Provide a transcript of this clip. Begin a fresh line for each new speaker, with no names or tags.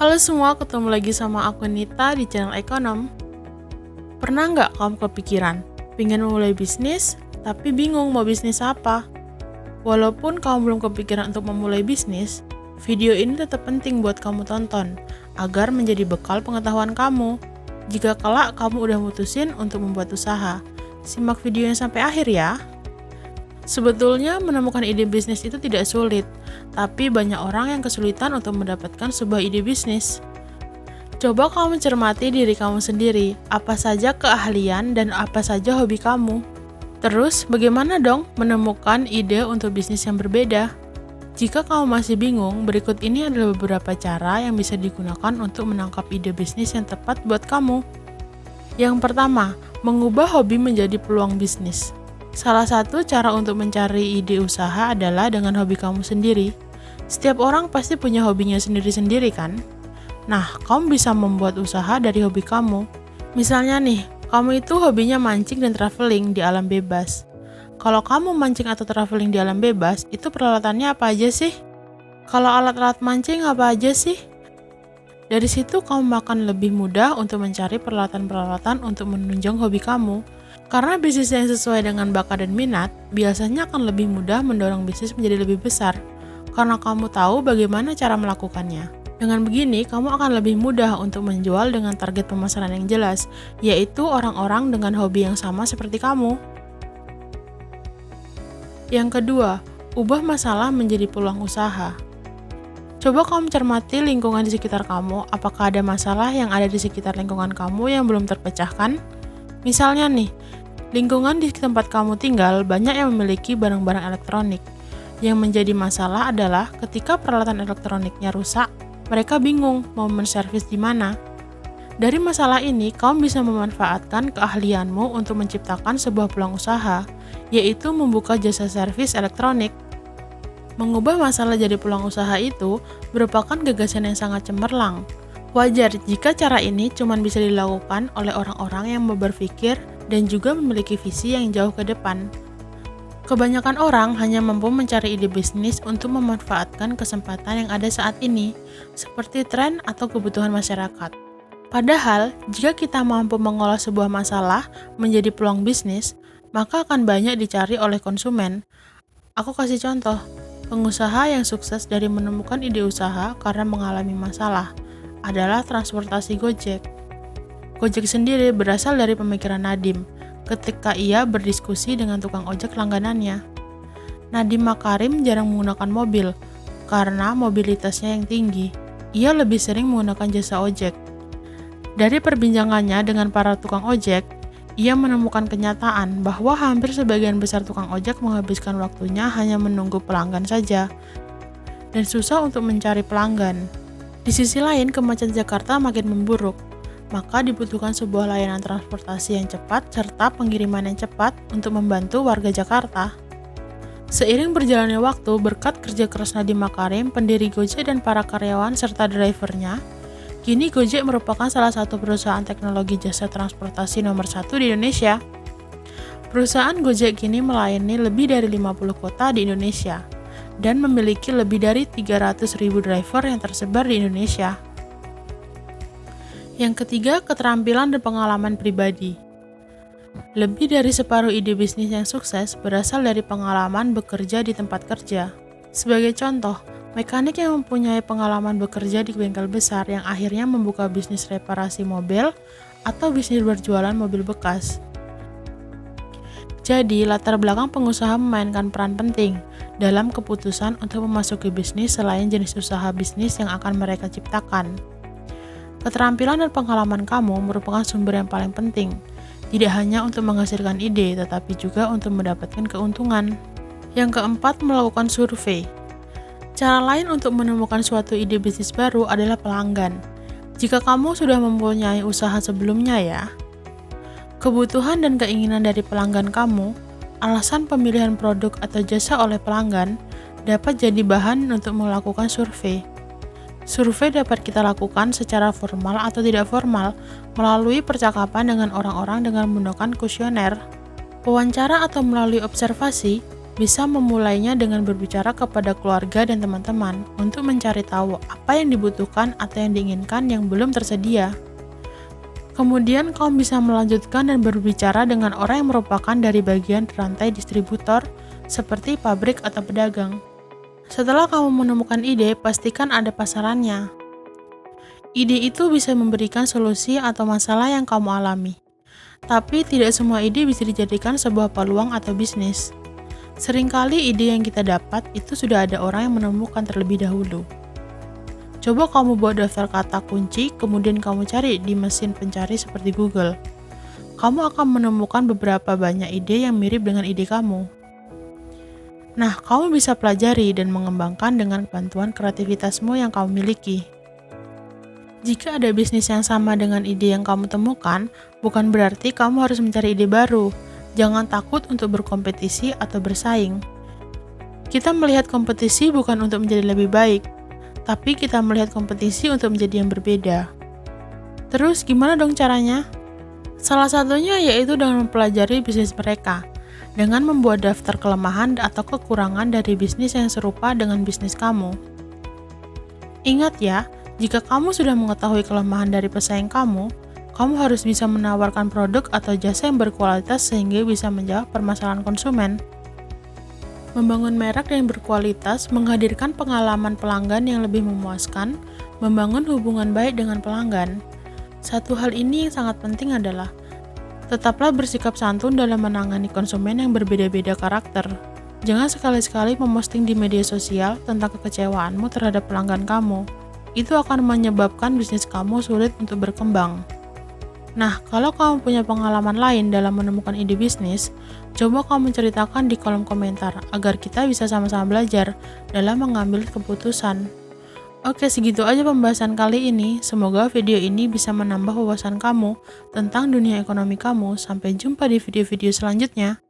Halo semua, ketemu lagi sama aku Nita di channel Ekonom. Pernah nggak kamu kepikiran, pengen memulai bisnis, tapi bingung mau bisnis apa? Walaupun kamu belum kepikiran untuk memulai bisnis, video ini tetap penting buat kamu tonton, agar menjadi bekal pengetahuan kamu. Jika kelak kamu udah mutusin untuk membuat usaha, simak videonya sampai akhir ya. Sebetulnya menemukan ide bisnis itu tidak sulit, tapi banyak orang yang kesulitan untuk mendapatkan sebuah ide bisnis. Coba kamu cermati diri kamu sendiri, apa saja keahlian dan apa saja hobi kamu. Terus, bagaimana dong menemukan ide untuk bisnis yang berbeda? Jika kamu masih bingung, berikut ini adalah beberapa cara yang bisa digunakan untuk menangkap ide bisnis yang tepat buat kamu. Yang pertama, mengubah hobi menjadi peluang bisnis. Salah satu cara untuk mencari ide usaha adalah dengan hobi kamu sendiri. Setiap orang pasti punya hobinya sendiri-sendiri kan? Nah, kamu bisa membuat usaha dari hobi kamu. Misalnya nih, kamu itu hobinya mancing dan traveling di alam bebas. Kalau kamu mancing atau traveling di alam bebas, itu peralatannya apa aja sih? Kalau alat-alat mancing apa aja sih? Dari situ kamu akan lebih mudah untuk mencari peralatan-peralatan untuk menunjang hobi kamu. Karena bisnis yang sesuai dengan bakat dan minat, biasanya akan lebih mudah mendorong bisnis menjadi lebih besar, karena kamu tahu bagaimana cara melakukannya. Dengan begini, kamu akan lebih mudah untuk menjual dengan target pemasaran yang jelas, yaitu orang-orang dengan hobi yang sama seperti kamu. Yang kedua, ubah masalah menjadi peluang usaha. Coba kamu cermati lingkungan di sekitar kamu, apakah ada masalah yang ada di sekitar lingkungan kamu yang belum terpecahkan? Misalnya nih, lingkungan di tempat kamu tinggal banyak yang memiliki barang-barang elektronik. Yang menjadi masalah adalah ketika peralatan elektroniknya rusak, mereka bingung mau menservis di mana. Dari masalah ini, kamu bisa memanfaatkan keahlianmu untuk menciptakan sebuah peluang usaha, yaitu membuka jasa servis elektronik. Mengubah masalah jadi peluang usaha itu merupakan gagasan yang sangat cemerlang. Wajar jika cara ini cuma bisa dilakukan oleh orang-orang yang mau berpikir dan juga memiliki visi yang jauh ke depan. Kebanyakan orang hanya mampu mencari ide bisnis untuk memanfaatkan kesempatan yang ada saat ini, seperti tren atau kebutuhan masyarakat. Padahal, jika kita mampu mengolah sebuah masalah menjadi peluang bisnis, maka akan banyak dicari oleh konsumen. Aku kasih contoh, pengusaha yang sukses dari menemukan ide usaha karena mengalami masalah adalah transportasi Gojek. Gojek sendiri berasal dari pemikiran Nadiem ketika ia berdiskusi dengan tukang ojek langganannya. Nadiem Makarim jarang menggunakan mobil karena mobilitasnya yang tinggi. Ia lebih sering menggunakan jasa ojek. Dari perbincangannya dengan para tukang ojek, ia menemukan kenyataan bahwa hampir sebagian besar tukang ojek menghabiskan waktunya hanya menunggu pelanggan saja dan susah untuk mencari pelanggan. Di sisi lain, kemacetan Jakarta makin memburuk. Maka dibutuhkan sebuah layanan transportasi yang cepat serta pengiriman yang cepat untuk membantu warga Jakarta. Seiring berjalannya waktu, berkat kerja keras Nadiem Makarim, pendiri Gojek dan para karyawan serta drivernya, kini Gojek merupakan salah satu perusahaan teknologi jasa transportasi nomor 1 di Indonesia. Perusahaan Gojek kini melayani lebih dari 50 kota di Indonesia dan memiliki lebih dari 300.000 driver yang tersebar di Indonesia. Yang ketiga, keterampilan dan pengalaman pribadi. Lebih dari separuh ide bisnis yang sukses berasal dari pengalaman bekerja di tempat kerja. Sebagai contoh, mekanik yang mempunyai pengalaman bekerja di bengkel besar yang akhirnya membuka bisnis reparasi mobil atau bisnis berjualan mobil bekas. Jadi, latar belakang pengusaha memainkan peran penting dalam keputusan untuk memasuki bisnis selain jenis usaha bisnis yang akan mereka ciptakan. Keterampilan dan pengalaman kamu merupakan sumber yang paling penting, tidak hanya untuk menghasilkan ide, tetapi juga untuk mendapatkan keuntungan. Yang keempat, melakukan survei. Cara lain untuk menemukan suatu ide bisnis baru adalah pelanggan. Jika kamu sudah mempunyai usaha sebelumnya ya, kebutuhan dan keinginan dari pelanggan kamu, alasan pemilihan produk atau jasa oleh pelanggan dapat jadi bahan untuk melakukan survei. Survei dapat kita lakukan secara formal atau tidak formal melalui percakapan dengan orang-orang dengan menggunakan kuesioner, wawancara atau melalui observasi. Bisa memulainya dengan berbicara kepada keluarga dan teman-teman untuk mencari tahu apa yang dibutuhkan atau yang diinginkan yang belum tersedia. Kemudian kamu bisa melanjutkan dan berbicara dengan orang yang merupakan dari bagian rantai distributor seperti pabrik atau pedagang. Setelah kamu menemukan ide, pastikan ada pasarannya. Ide itu bisa memberikan solusi atau masalah yang kamu alami. Tapi tidak semua ide bisa dijadikan sebuah peluang atau bisnis. Seringkali ide yang kita dapat itu sudah ada orang yang menemukan terlebih dahulu. Coba kamu buat daftar kata kunci, kemudian kamu cari di mesin pencari seperti Google. Kamu akan menemukan beberapa banyak ide yang mirip dengan ide kamu. Nah, kamu bisa pelajari dan mengembangkan dengan bantuan kreativitasmu yang kamu miliki. Jika ada bisnis yang sama dengan ide yang kamu temukan, bukan berarti kamu harus mencari ide baru. Jangan takut untuk berkompetisi atau bersaing. Kita melihat kompetisi bukan untuk menjadi lebih baik, tapi kita melihat kompetisi untuk menjadi yang berbeda. Terus gimana dong caranya? Salah satunya yaitu dengan mempelajari bisnis mereka, dengan membuat daftar kelemahan atau kekurangan dari bisnis yang serupa dengan bisnis kamu. Ingat ya, jika kamu sudah mengetahui kelemahan dari pesaing kamu harus bisa menawarkan produk atau jasa yang berkualitas sehingga bisa menjawab permasalahan konsumen. Membangun merek yang berkualitas menghadirkan pengalaman pelanggan yang lebih memuaskan, membangun hubungan baik dengan pelanggan. Satu hal ini yang sangat penting adalah, tetaplah bersikap santun dalam menangani konsumen yang berbeda-beda karakter. Jangan sekali-sekali memposting di media sosial tentang kekecewaanmu terhadap pelanggan kamu. Itu akan menyebabkan bisnis kamu sulit untuk berkembang. Nah, kalau kamu punya pengalaman lain dalam menemukan ide bisnis, coba kamu ceritakan di kolom komentar agar kita bisa sama-sama belajar dalam mengambil keputusan. Oke, segitu aja pembahasan kali ini. Semoga video ini bisa menambah wawasan kamu tentang dunia ekonomi kamu. Sampai jumpa di video-video selanjutnya.